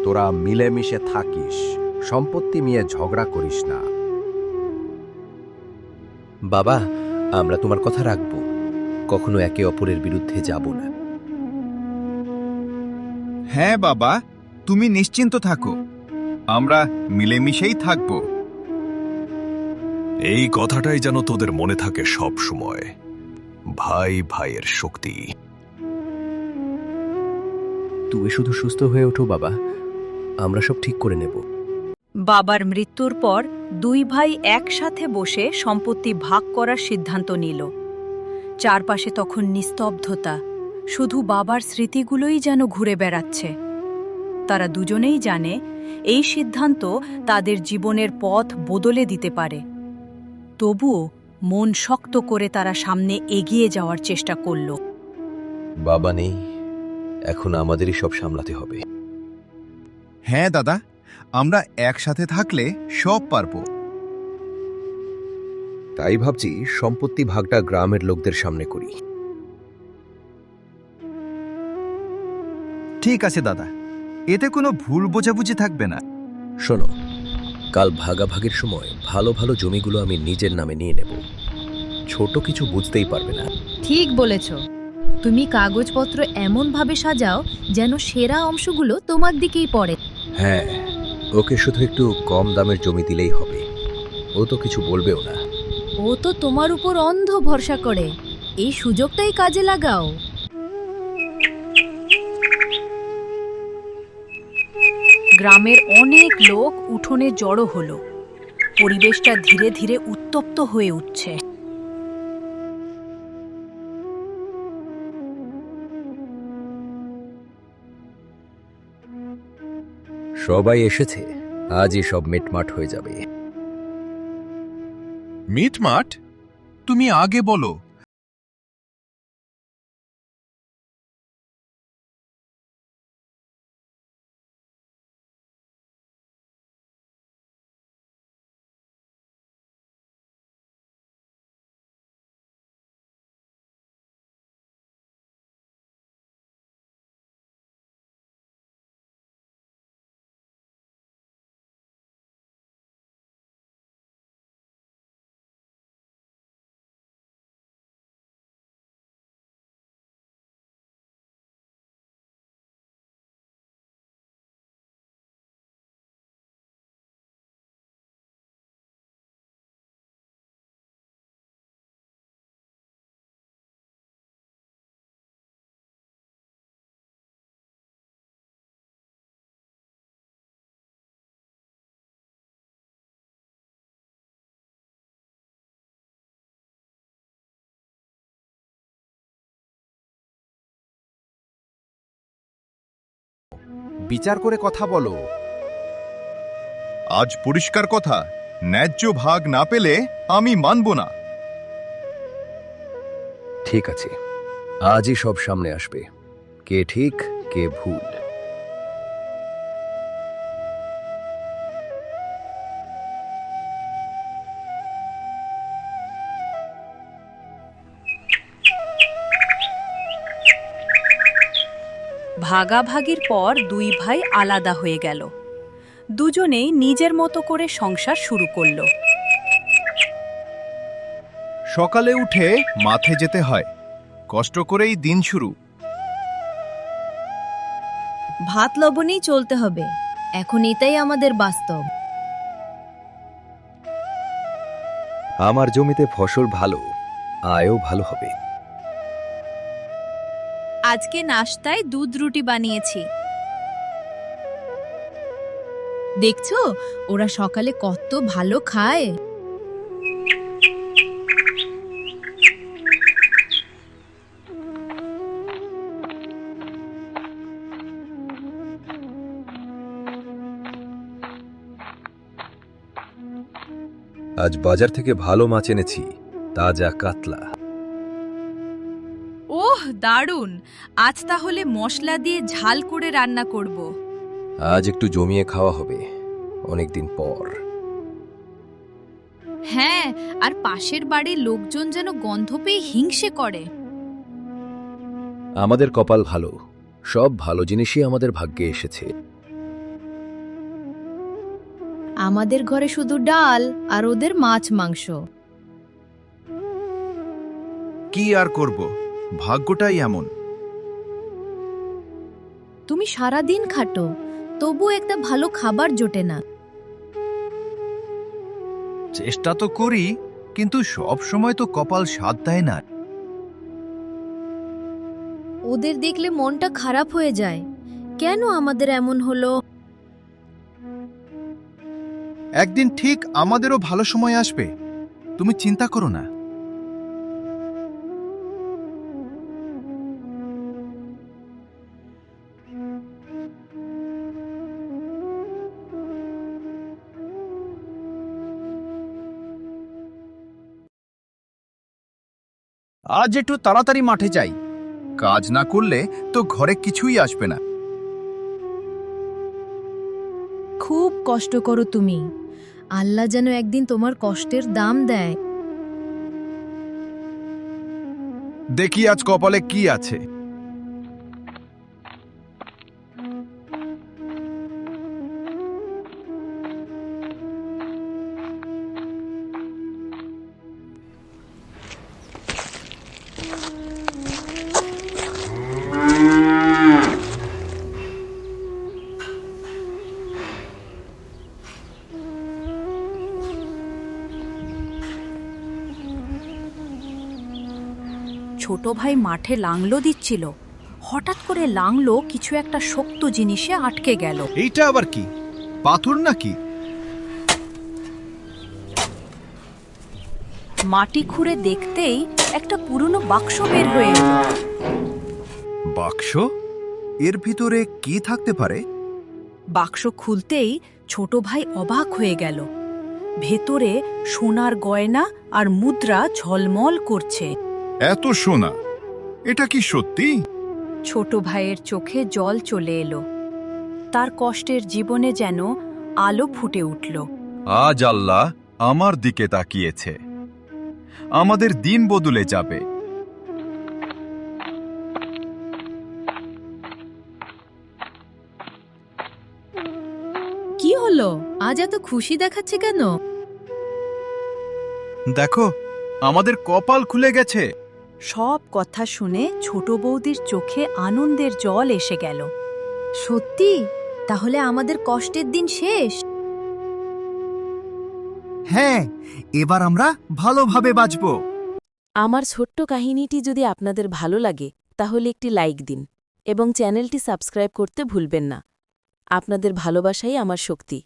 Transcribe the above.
তোরা মিলেমিশে থাকিস, সম্পত্তি নিয়ে ঝগড়া করিস না। বাবা, আমরা তোমার কথা রাখব, কখনো একে অপরের বিরুদ্ধে যাব না। হ্যাঁ বাবা, তুমি নিশ্চিন্ত থাকো, আমরা মিলেমিশেই থাকব। এই কথাটাই যেন তোদের মনে থাকে সব সময়। ভাই ভাইয়ের শক্তি। তুমি শুধু সুস্থ হয়ে ওঠো বাবা, আমরা সব ঠিক করে নেব। বাবার মৃত্যুর পর দুই ভাই একসাথে বসে সম্পত্তি ভাগ করার সিদ্ধান্ত নিল। চারপাশে তখন নিস্তব্ধতা, শুধু বাবার স্মৃতিগুলোই যেন ঘুরে বেড়াচ্ছে। তারা দুজনেই জানে এই সিদ্ধান্ত তাদের জীবনের পথ বদলে দিতে পারে। তবুও মন শক্ত করে তারা সামনে এগিয়ে যাওয়ার চেষ্টা করল। বাবা নেই, এখন আমাদেরই সব সামলাতে হবে। হ্যাঁ দাদা, আমরা একসাথে থাকলে সব পারব। তাই ভাবছি সম্পত্তি ভাগটা গ্রামের লোকদের সামনে করি। ঠিক আছে দাদা, এতে কোনো ভুল বোঝাবুঝি থাকবে না। শোনো, কাল ভাগাভাগির সময় ভালো ভালো জমিগুলো আমি নিজের নামে নিয়ে নেব। ছোট কিছু বুঝতেই পারবে না। ঠিক বলেছ, তুমি কাগজপত্র এমনভাবে সাজাও যেন সেরা অংশগুলো তোমার দিকেই পড়ে। হ্যাঁ, ওকে শুধু একটু কম দামের জমি দিলেই হবে, ও তো কিছু বলবেও না। ও তো তোমার উপর অন্ধ ভরসা করে, এই সুযোগটাই কাজে লাগাও। গ্রামের অনেক লোক উঠোনে জড়ো হলো। পরিবেশটা ধীরে ধীরে উত্তপ্ত হয়ে উঠছে। সবাই এসেছে, আজই সব মিটমাট হয়ে যাবে। মিটমাট? তুমি আগে বলো। বিচার করে কথা বলো। আজ পরিষ্কার কথা, ন্যায্য ভাগ না পেলে আমি মানব না। ঠিক আছে, আজই সব সামনে আসবে, কে ঠিক কে ভুল। ভাগাভাগির পর দুই ভাই আলাদা হয়ে গেল। দুজনেই নিজের মতো করে সংসার শুরু করল। সকালে উঠে মাঠে যেতে হয়, কষ্ট করেই দিন শুরু। ভাত লবণেই চলতে হবে, এখন এটাই আমাদের বাস্তব। আমার জমিতে ফসল ভালো, আয়ও ভালো হবে। আজকে নাশতায় দুধ রুটি বানিয়েছি। দেখছো, ওরা সকালে কত ভালো খায়। আজ বাজার থেকে ভালো মাছ এনেছি, তাজা কাতলা। ওহ দারুণ! আজ তাহলে মশলা দিয়ে ঝাল করে রান্না করব। আজ একটু জমিয়ে খাওয়া হবে, অনেকদিন পর। হ্যাঁ, আর পাশের বাড়ির লোকজন যেন গন্ধ পেয়ে হিংসে করে। আমাদের কপাল ভালো, সব ভালো জিনিসই আমাদের ভাগ্যে এসেছে। আমাদের ঘরে শুধু ডাল আর ওদের মাছ মাংস। কি আর করব, ভাগ্যটাই এমন। তুমি সারা দিন খাটো, তবু একটা ভালো খাবার জোটে না। চেষ্টা তো করি, কিন্তু সব সময় তো কপাল সাথ দেয় না। ওদের দেখলে মনটা খারাপ হয়ে যায়। কেন আমাদের এমন হলো? একদিন ঠিক আমাদেরও ভালো সময় আসবে, তুমি চিন্তা করো না। আজ একটু তাড়াতাড়ি মাঠে যাই, কাজ না করলে তো ঘরে কিছুই আসবে না। খুব কষ্ট করো তুমি। আল্লাহ যেন একদিন তোমার কষ্টের দাম দেয়। দেখি আজ কপালে কি আছে। ছোট ভাই মাঠে লাংলো দিচ্ছিল। হঠাৎ করে লাংলো কিছু একটা শক্ত জিনিসে আটকে গেল। এইটা আবার কি, পাথর নাকি? মাটি খুঁড়ে দেখতেই একটা পুরনো বাক্স বের হয়ে এলো। বাক্স? এর ভিতরে কি থাকতে পারে? বাক্স খুলতেই ছোট ভাই অবাক হয়ে গেল। ভেতরে সোনার গয়না আর মুদ্রা ঝলমল করছে। এত সোনা, এটা কি সত্যি? ছোট ভাইয়ের চোখে জল চলে এলো। তার কষ্টের জীবনে যেন আলো ফুটে উঠল। আজ আল্লাহ আমার দিকে তাকিয়েছে, আমাদের দিন বদলে যাবে। কি হলো? আজ এত খুশি দেখাচ্ছে কেন? দেখো, আমাদের কপাল খুলে গেছে। সব কথা শুনে ছোট বৌদির চোখে আনন্দের জল এসে গেল। সত্যি? তাহলে আমাদের কষ্টের দিন শেষ। হ্যাঁ, এবার আমরা ভালোভাবে বাঁচব। আমার ছোট্ট কাহিনীটি যদি আপনাদের ভালো লাগে তাহলে একটি লাইক দিন এবং চ্যানেলটি সাবস্ক্রাইব করতে ভুলবেন না। আপনাদের ভালোবাসাই আমার শক্তি।